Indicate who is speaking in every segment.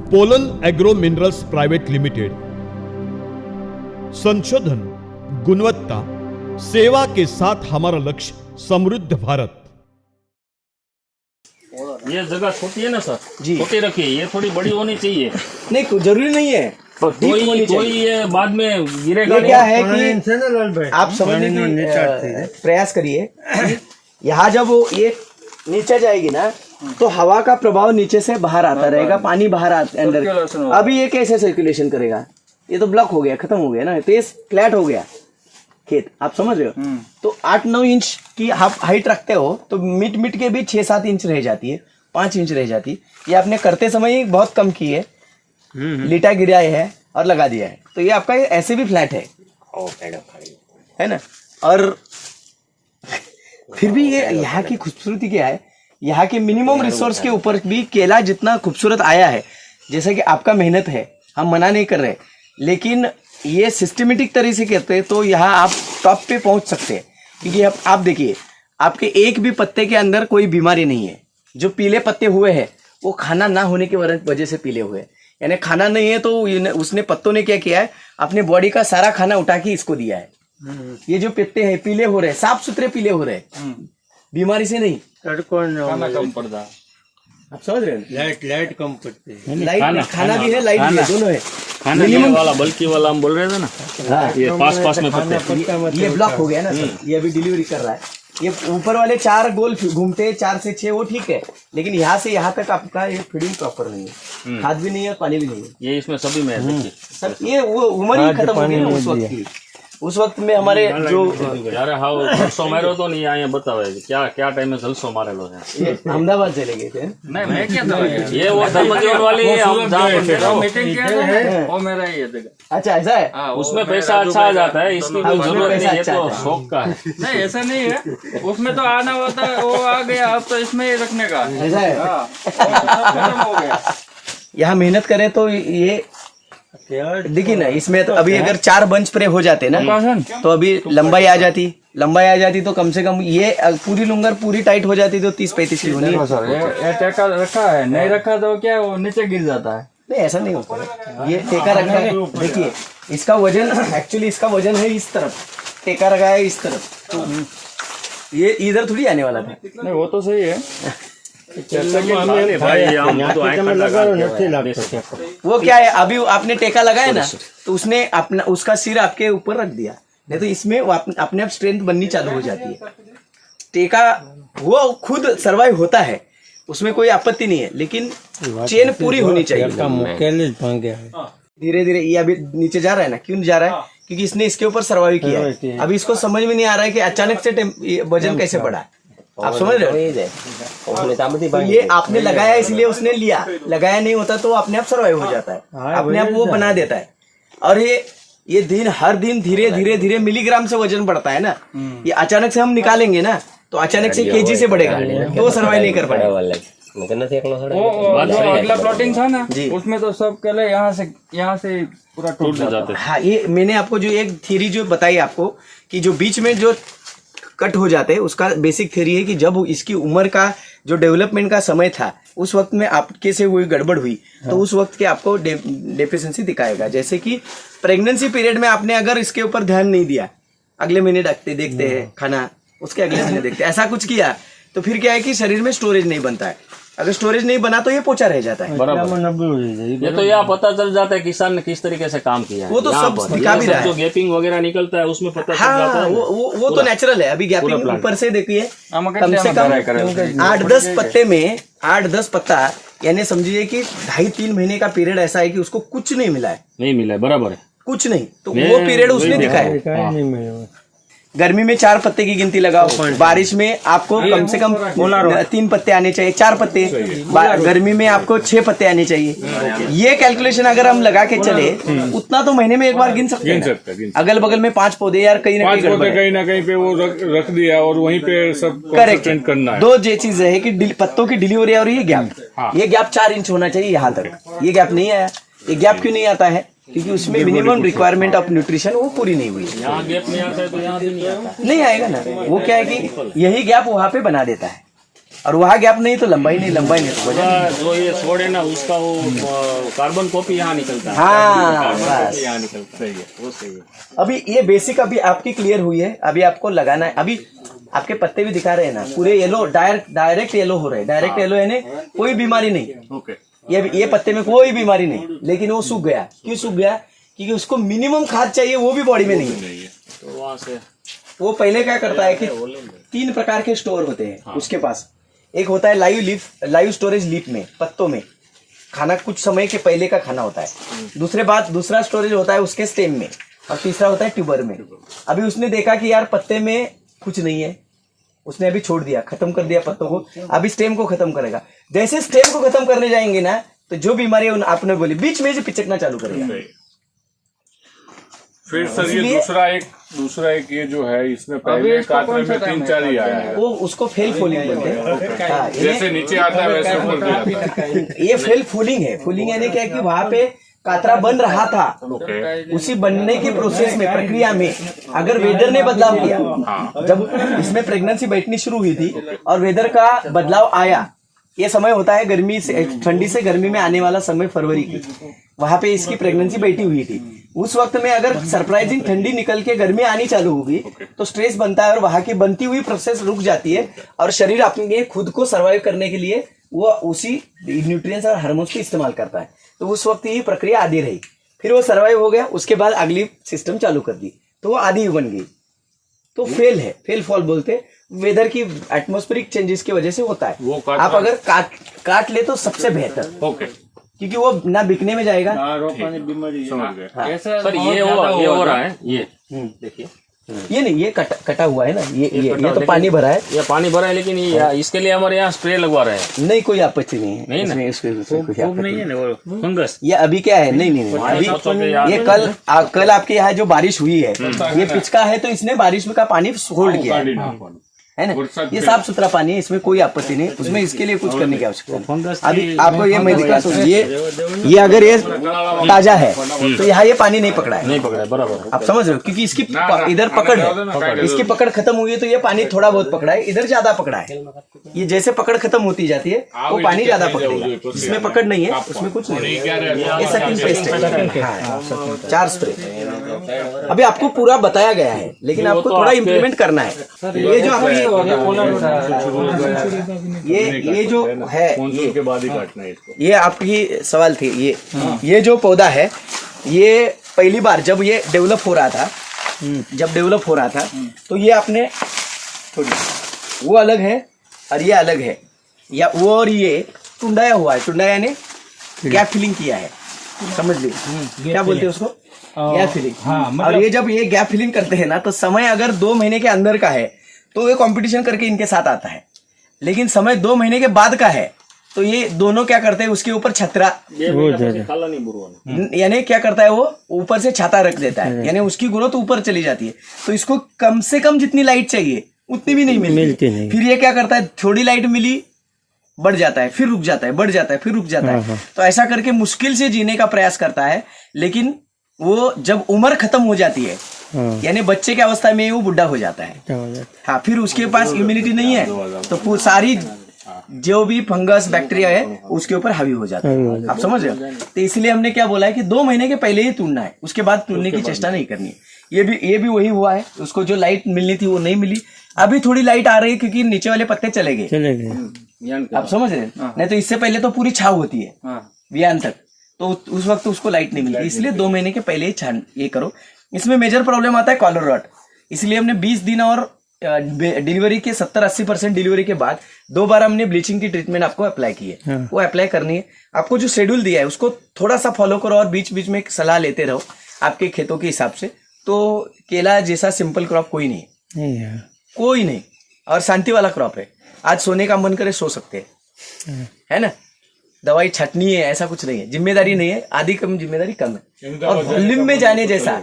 Speaker 1: Pollen agro minerals private limited. संशोधन, गुणवत्ता, सेवा के साथ हमारा लक्ष्य समृद्ध भारत।
Speaker 2: ये जगह छोटी है ना सर
Speaker 3: जी।
Speaker 2: छोटी रखिए, ये थोड़ी बड़ी होनी चाहिए।
Speaker 3: नहीं जरूरी नहीं है,
Speaker 2: कोई ये बाद में गिरेगा
Speaker 3: ये
Speaker 2: नहीं।
Speaker 3: क्या है कि आप समझने की प्रयास करिए। यहाँ जब वो ये नीचे जाएगी ना तो हवा का प्रभाव नीचे से बाहर आता रहेगा, पानी बाहर अंदर। अभी ये कैसे सर्कुलेशन करेगा? ये तो ब्लॉक हो गया, खत्म हो गया ना, तो ये फ्लैट हो गया खेत, आप समझ रहे हो। तो 8-9 इंच की हाइट रखते हो तो मिट के भी 6-7 इंच रह जाती है, 5 इंच रह जाती है। ये आपने करते समय ही बहुत कम की है, लिटा गिराया है और लगा दिया है, तो ये आपका ऐसे भी फ्लैट है ना। और फिर भी ये यहाँ की खूबसूरती क्या है, यहाँ के मिनिमम रिसोर्स के ऊपर भी केला जितना खूबसूरत आया है, जैसे कि आपका मेहनत है, हम मना नहीं कर रहे, लेकिन ये सिस्टमेटिक तरीके से कहते हैं तो यहाँ आप टॉप पे पहुंच सकते हैं। क्योंकि आप देखिए, आपके एक भी पत्ते के अंदर कोई बीमारी नहीं है। जो पीले पत्ते हुए हैं वो खाना ना होने की वजह से पीले हुए, यानी खाना नहीं है तो उसने पत्तों ने क्या किया है, अपने बॉडी का सारा खाना उठा के इसको दिया है। ये जो पत्ते हैं पीले हो रहे हैं, साफ सुथरे पीले हो रहे हैं, बीमारी से नहीं।
Speaker 2: खाना कम पड़ता,
Speaker 3: आप समझ रहे हैं?
Speaker 4: लाइट कम पड़ती है।
Speaker 3: लाइट खाना भी है, लाइट भी है, दोनों है।
Speaker 2: खाना ये वाला बल्कि वाला हम बोल रहे थे ना।
Speaker 3: हाँ,
Speaker 2: ये पास में पत्ते,
Speaker 3: ये ब्लॉक हो गया ना सर, ये अभी डिलीवरी कर रहा है। ये ऊपर वाले 4 गोल घूमते 4 से 6 वो ठीक है, लेकिन यहाँ से यहाँ तक आपका ये फीडिंग प्रॉपर नहीं है, खाद भी नहीं है, पानी भी नहीं है।
Speaker 2: ये इसमें सभी में है देखिए।
Speaker 3: सर ये वो उम्र ही खत्म हो गई ना उस वक्त में हमारे जो
Speaker 2: यार हाउ जलसो मारो तो नहीं आए बतावे क्या टाइम में जलसो मारेलो है।
Speaker 3: ये अहमदाबाद चले गए थे।
Speaker 2: नहीं मैं क्या था ये वो धर्मजीवन वाली हम जहाँ मीटिंग किया था वो मेरा ही है।
Speaker 3: अच्छा ऐसा है,
Speaker 2: उसमें पैसा अच्छा आ जाता है, इसकी कोई जरूरत नहीं है, तो शौक का है।
Speaker 5: नहीं ऐसा नहीं है, उसमें तो आना होता है, वो आ गया, अब तो इसमें ही रखने का
Speaker 3: ऐसा है।
Speaker 5: खत्म हो गया।
Speaker 3: यहाँ मेहनत करें तो ये देखिए ना, इसमें तो अभी अगर 4 बंच स्प्रे हो जाते ना तो अभी लंबाई आ जाती तो कम से कम ये पूरी लुंगर पूरी टाइट हो जाती तो 30-35 की होनी है।
Speaker 5: सर ये टेका रखा है, नहीं रखा तो क्या वो नीचे गिर जाता है।
Speaker 3: नहीं ऐसा नहीं होता है, ये टेका रखा है। देखिए इसका वजन एक्चुअली इसका वजन है इस तरफ, टेका रखा है इस तरफ, तो ये इधर थोड़ी आने वाला था।
Speaker 5: नहीं वो तो सही है।
Speaker 3: वो क्या है, अभी आपने टेका लगाया ना तो उसने अपना उसका सिर आपके ऊपर रख दिया, नहीं तो इसमें वो अपने आप स्ट्रेंथ बननी चालू हो जाती है। टेका वो खुद सर्वाइव होता है, उसमें कोई आपत्ति नहीं है, लेकिन चेन पूरी होनी चाहिए। धीरे धीरे ये अभी नीचे जा रहा है ना, क्यों जा रहा है? क्योंकि इसने इसके ऊपर सर्वाइव किया है। अभी इसको समझ में नहीं आ रहा है कि अचानक से वजन कैसे बढ़ा, आप समझ रहे हो? तो ये आपने लगाया इसलिए उसने लिया, लगाया नहीं होता तो अपने आप सर्वाइव हो जाता है, अपने आप वो बना देता है। और ये दिन हर दिन धीरे धीरे मिलीग्राम से वजन बढ़ता है ना। ये अचानक से हम निकालेंगे ना तो अचानक से केजी से बढ़ेगा, तो वो सर्वाइव नहीं कर पाएगा।
Speaker 5: वो जो अगला प्लॉटिंग था ना उसमें तो सब केले यहाँ से पूरा टूट जाते।
Speaker 3: हाँ, ये मैंने आपको जो एक थ्योरी जो बताई आपको कि जो बीच में जो कट हो जाते हैं, उसका बेसिक थ्योरी है कि जब इसकी उम्र का जो डेवलपमेंट का समय था उस वक्त में आपके से हुई गड़बड़ हुई तो उस वक्त के आपको डेफिशिएंसी दिखाएगा। जैसे कि प्रेगनेंसी पीरियड में आपने अगर इसके ऊपर ध्यान नहीं दिया, अगले महीने देखते हैं खाना, उसके अगले महीने देखते हैं, ऐसा कुछ किया तो फिर क्या है कि शरीर में स्टोरेज नहीं बनता है। अगर स्टोरेज नहीं बना तो ये पोचा रह जाता है।
Speaker 2: ये तो यह पता चल जाता है किसान ने किस तरीके से काम किया है।
Speaker 3: वो तो सब दिखा भी रहा है,
Speaker 2: जो गैपिंग वगैरह निकलता है उसमें पता चल जाता है।
Speaker 3: वो तो नेचुरल है। अभी गैपिंग ऊपर से देखिए कम से कम 8-10 पत्ते में 8-10 पत्ता, यानी समझिए कि 2.5-3 महीने का पीरियड ऐसा है कि उसको कुछ नहीं मिला है,
Speaker 2: बराबर है,
Speaker 3: कुछ नहीं, तो वो पीरियड उसने दिखाया। गर्मी में 4 पत्ते की गिनती लगाओ, बारिश में आपको कम से कम 3 पत्ते आने चाहिए, 4 पत्ते, गर्मी में आपको 6 पत्ते आने चाहिए। ये कैलकुलेशन अगर हम लगा के चले उतना तो महीने में एक बार गिन सकते हैं। अगल बगल में 5 पौधे यार कहीं ना कहीं पे वो रख दिया और वहीं पे सब करेक्ट करना है। 2 ये चीज है कि पत्तों की डिलीवरी और ये गैप 4 इंच होना चाहिए यहाँ तक, ये गैप नहीं आया। ये गैप क्यों नहीं आता है? क्योंकि उसमें मिनिमम रिक्वायरमेंट ऑफ न्यूट्रिशन वो पूरी नहीं हुई।
Speaker 2: यहाँ गैप नहीं आता है तो यहाँ भी नहीं आता,
Speaker 3: नहीं आएगा ना। वो क्या है कि यही गैप वहाँ पे बना देता है। और वहाँ गैप नहीं तो लंबाई नहीं तो वजन
Speaker 2: जो ये छोड़ है ना उसका वो कार्बन कॉपी यहाँ निकलता है।
Speaker 3: हाँ,
Speaker 2: कार्बन
Speaker 3: बस।
Speaker 2: कॉपी यहाँ निकलता है, सही है, वो सही है।
Speaker 3: अभी ये बेसिक अभी आपकी क्लियर हुई है। अभी आपको लगाना है। अभी आपके पत्ते भी दिखा रहे हैं ना, पूरे येलो, डायरेक्ट येलो हो रहे हैं। डायरेक्ट येलो यानी कोई बीमारी नहीं।
Speaker 2: ओके,
Speaker 3: ये पत्ते में कोई बीमारी नहीं, लेकिन वो सूख गया। क्यों सूख गया? क्योंकि उसको मिनिमम खाद चाहिए, वो भी बॉडी में नहीं है।
Speaker 2: तो वहाँ से
Speaker 3: वो पहले क्या करता है कि 3 प्रकार के स्टोर होते हैं उसके पास। एक होता है लाइव स्टोरेज लीफ में, पत्तों में खाना कुछ समय के पहले का खाना होता है। दूसरा स्टोरेज होता है उसके स्टेम में, और तीसरा होता है ट्यूबर में। अभी उसने देखा कि यार पत्ते में कुछ नहीं है, उसने अभी छोड़ दिया, खत्म कर दिया पत्तों को। अभी स्टेम को खत्म करेगा। जैसे स्टेम को खत्म करने जाएंगे ना, तो जो बीमारी आपने बोली बीच में से पिचकना चालू करेगा।
Speaker 4: फिर सर ये दूसरा एक ये जो है, इसमें पहले काटने में 3-4 ही आया है।
Speaker 3: वो उसको फेल फूलिंग बोलते हैं। हाँ,
Speaker 4: जैसे नीचे आता है वैसे ऊपर भी आता है।
Speaker 3: ये फेल फूलिंग है। फूलिंग यानी क्या है कि वहां पे कातरा बन रहा था, उसी बनने के प्रोसेस में, प्रक्रिया में अगर वेदर ने बदलाव किया, जब इसमें प्रेगनेंसी बैठनी शुरू हुई थी और वेदर का बदलाव आया, ये समय होता है गर्मी से, ठंडी से गर्मी में आने वाला समय फरवरी की, वहां पे इसकी प्रेगनेंसी बैठी हुई थी। उस वक्त में अगर सरप्राइजिंग ठंडी निकल के गर्मी आनी चालू होगी तो स्ट्रेस बनता है और वहां की बनती हुई प्रोसेस रुक जाती है और शरीर अपने खुद को सर्वाइव करने के लिए वो उसी न्यूट्रिएंट्स और हार्मोन्स को इस्तेमाल करता है। तो उस वक्त ये प्रक्रिया आधी रही, फिर वो सर्वाइव हो गया, उसके बाद अगली सिस्टम चालू कर दी तो वो आधी बन गई। तो फेल है, फेल फॉल बोलते, वेदर की एटमॉस्फेरिक चेंजेस की वजह से होता है। आप अगर काट ले तो सबसे बेहतर, क्योंकि वो ना बिकने में जाएगा।
Speaker 2: सर ये हो रहा है, ये देखिए,
Speaker 3: ये नहीं, ये कटा हुआ है ना, ये तो पानी भरा है,
Speaker 2: ये पानी भरा है, लेकिन इसके लिए हमारे यहाँ स्प्रे लगवा रहे हैं।
Speaker 3: नहीं कोई आपत्ति नहीं है,
Speaker 2: नहीं ना,
Speaker 3: नहीं
Speaker 2: है ना वो फंगस।
Speaker 3: ये अभी क्या है, नहीं अभी ये कल आपके यहाँ जो बारिश हुई है, ये पिचका है तो इसने बारिश में का पानी होल्ड किया है ना, ये साफ सुथरा पानी है, इसमें कोई आपत्ति नहीं, उसमें इसके लिए कुछ करने की आवश्यकता नहीं। अभी आपको ये मैं दिखा, ये अगर ये ताजा है तो यहाँ ये पानी नहीं पकड़ा है,
Speaker 2: बराबर,
Speaker 3: आप समझ रहे हो, क्योंकि इसकी इधर पकड़ है, इसकी पकड़ खत्म हुई है तो ये पानी थोड़ा बहुत पकड़ा है, इधर ज्यादा पकड़ा है। ये जैसे पकड़ खत्म होती जाती है वो पानी ज्यादा पकड़ेगा, जिसमें पकड़ नहीं है उसमें कुछ नहीं है। ये सकिंग पेस्ट है, 4 स्प्रे अभी आपको पूरा बताया गया है, लेकिन आपको थोड़ा इम्प्लीमेंट करना है। ये जो आपकी ये जो है,
Speaker 4: के बाद ही काटना है इसको।
Speaker 3: ये आपकी सवाल थी, ये जो पौधा है, ये पहली बार जब ये डेवलप हो रहा था, तो ये आपने थोड़ी वो अलग है और ये अलग है, या वो और ये टुंडाया हुआ है, टुंडाया यानी गैप फिलिंग किया है, समझ लीजिए क्या बोलते हैं उसको, गैप फिलिंग। और ये जब ये गैप फिलिंग करते हैं ना, तो समय अगर 2 महीने के अंदर का है तो ये कंपटीशन करके इनके साथ आता है, लेकिन समय 2 महीने के बाद का है तो ये दोनों क्या करते हैं, उसके ऊपर छतरा, यानी क्या करता है, वो ऊपर से छाता रख देता है, यानी उसकी ग्रोथ ऊपर चली जाती है, तो इसको कम से कम जितनी लाइट चाहिए उतनी भी नहीं मिलती नहीं। फिर ये क्या करता है, थोड़ी लाइट मिली, बढ़ जाता है, फिर रुक जाता है, बढ़ जाता है, फिर रुक जाता है। तो ऐसा करके मुश्किल से जीने का प्रयास करता है, लेकिन वो जब उम्र खत्म हो जाती है, यानी बच्चे की अवस्था में वो बुढ़ा हो जाता है, हाँ, फिर उसके पास इम्यूनिटी नहीं है, तो सारी जो भी फंगस बैक्टीरिया है उसके ऊपर हावी हो जाता है, आप समझ रहे हो। तो इसलिए हमने क्या बोला है कि 2 महीने के पहले ही तोड़ना है, उसके बाद तोड़ने की चेष्टा नहीं करनी है। ये भी वही हुआ है, उसको जो लाइट मिलनी थी वो नहीं मिली, अभी थोड़ी लाइट आ रही है क्योंकि नीचे वाले पत्ते चले गए, आप समझ रहे हैं। नहीं तो इससे पहले तो पूरी छाव होती है वियान तक, तो उस वक्त उसको लाइट नहीं मिलती, इसलिए 2 महीने के पहले ही ये करो। इसमें मेजर प्रॉब्लम आता है कॉलर रॉट, इसलिए हमने 20 दिन और डिलीवरी के 70-80% डिलीवरी के बाद 2 बार हमने ब्लीचिंग की ट्रीटमेंट आपको अप्लाई की है, वो अप्लाई करनी है। आपको जो शेड्यूल दिया है उसको थोड़ा सा फॉलो करो और बीच बीच में सलाह लेते रहो आपके खेतों के हिसाब से। तो केला जैसा सिंपल क्रॉप कोई नहीं, कोई नहीं, और शांति वाला क्रॉप है। आज सोने का मन करे सो सकते हैं, है ना, दवाई छटनी है ऐसा कुछ नहीं है, जिम्मेदारी नहीं है, आधी कम जिम्मेदारी कम है, और वॉल्यूम में जाने जैसा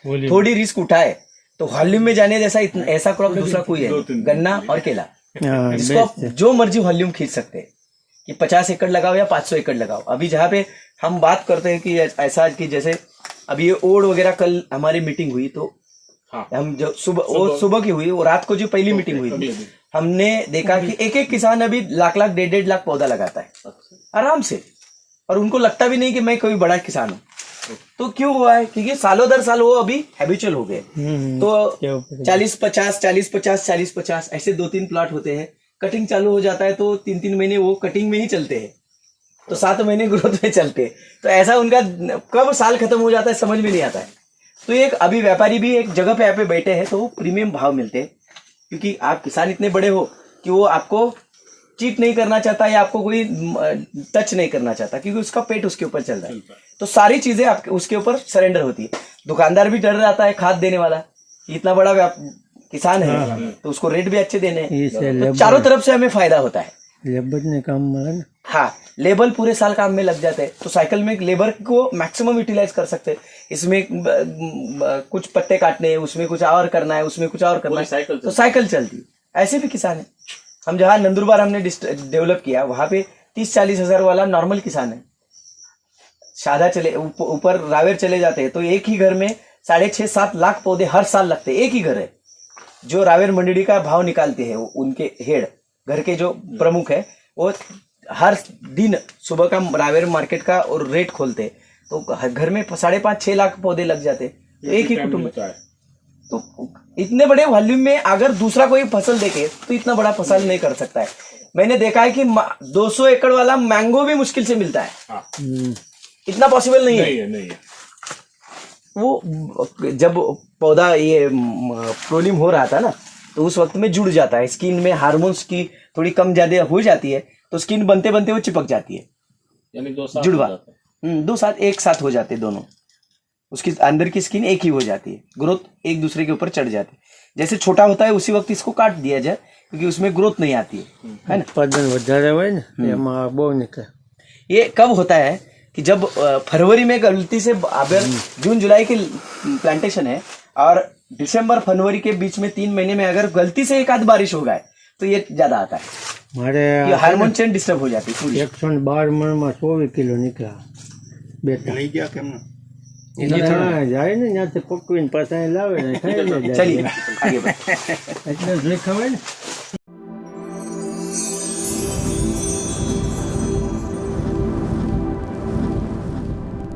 Speaker 3: थोड़ी रिस्क उठाए तो वॉल्यूम में जाने जैसा ऐसा क्रॉप दूसरा कोई है, गन्ना और केला, जिसको आप जो मर्जी वॉल्यूम खींच सकते हैं कि 50 एकड़ लगाओ या 500 एकड़ लगाओ। अभी जहाँ पे हम बात करते हैं कि ऐसा कि जैसे अभी ये ओड वगैरह, कल हमारी मीटिंग हुई तो हम जो सुबह की हुई, वो रात को जो पहली मीटिंग हुई थी हमने देखा कि एक एक किसान अभी लाख लाख 1.5 लाख पौधा लगाता है आराम से, और उनको लगता भी नहीं कि मैं कोई बड़ा किसान हूँ। तो क्यों हुआ है? क्योंकि सालों दर साल वो अभी हैबिचुअल हो गए। तो 40-50 40-50 40-50 ऐसे 2-3 प्लॉट होते हैं। कटिंग चालू हो जाता है तो 3-3 महीने वो कटिंग में ही चलते हैं, तो 7 महीने ग्रोथ में चलते हैं। तो ऐसा उनका कब साल खत्म हो जाता है समझ में नहीं आता है। तो एक अभी व्यापारी भी एक जगह पे यहाँ पे बैठे हैं तो वो प्रीमियम भाव मिलते हैं, क्योंकि आप किसान इतने बड़े हो कि वो आपको चीट नहीं करना चाहता या आपको कोई टच नहीं करना चाहता, क्योंकि उसका पेट उसके ऊपर चल रहा है। तो सारी चीजें आपके उसके ऊपर सरेंडर होती है। दुकानदार भी डर जाता है खाद देने वाला, इतना बड़ा किसान है तो उसको रेट भी अच्छे देने हैं। तो चारों तरफ से हमें फायदा होता है।
Speaker 6: लेबर ने काम में,
Speaker 3: हाँ, लेबर पूरे साल काम में लग जाते हैं, तो साइकिल में लेबर को मैक्सिमम यूटिलाइज कर सकते हैं। इसमें कुछ पत्ते काटने हैं, उसमें कुछ और करना है, उसमें कुछ और करना है, तो साइकिल चलती है। ऐसे भी किसान है। हम जहाँ नंदुरबार हमने डेवलप किया वहां पे 30-40 हजार वाला नॉर्मल किसान है। शादा चले ऊपर रावेर चले जाते हैं तो एक ही घर में 6.5-7 लाख पौधे हर साल लगते हैं। एक ही घर है जो रावेर मंडी का भाव निकालते हैं, उनके हेड घर के जो प्रमुख है वो हर दिन सुबह का रावेर मार्केट का और रेट खोलते हैं। तो घर में 5.5-6 लाख पौधे लग जाते हैं एक ही कुटुंब में। तो इतने बड़े वॉल्यूम में अगर दूसरा कोई फसल देखे तो इतना बड़ा फसल नहीं कर सकता है। मैंने देखा है कि 200 एकड़ वाला मैंगो भी मुश्किल से मिलता है। इतना पॉसिबल नहीं है।
Speaker 4: नहीं है।
Speaker 3: वो जब पौधा ये प्रोलिम हो रहा था ना तो उस वक्त में जुड़ जाता है, स्किन में हार्मोन्स की थोड़ी कम ज्यादा हो जाती है तो स्किन बनते बनते वो चिपक जाती है,
Speaker 2: यानी 2 साल
Speaker 3: जुड़वा 2 साल एक साथ हो जाते दोनों, उसकी अंदर की स्किन एक ही हो जाती है, ग्रोथ एक दूसरे के ऊपर चढ़ जाती है। जैसे छोटा होता है उसी वक्त इसको काट दिया जाए क्योंकि उसमें ग्रोथ नहीं आती है ना।
Speaker 6: उत्पादन વધારે હોય ને એમાં બહુ નીકળે।
Speaker 3: ये कब होता है कि जब फरवरी में गलती से अगर जून जुलाई की प्लांटेशन है और दिसंबर फरवरी के बीच में 3 महीने में अगर गलती से एक आध बारिश हो गए तो ये ज्यादा आता है।
Speaker 6: મારે
Speaker 3: ये हार्मोन चेन डिस्टर्ब हो जाती है पूरी।
Speaker 6: 112 મણમાં 24 કિલો નીકળ્યા બેટા લઈ ગયા કેમ જાય ને ત્યાંથી પકવીને પાછા અહીં લાવે ને ખાઈ લે જાય।
Speaker 3: चलिए आगे बढ़ते
Speaker 6: એટલે જ લઈ ખવાય ને।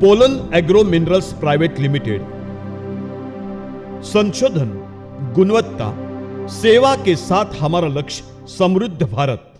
Speaker 1: Pollen agro minerals private limited संशोधन, गुणवत्ता, सेवा के साथ हमारा लक्ष्य समृद्ध भारत।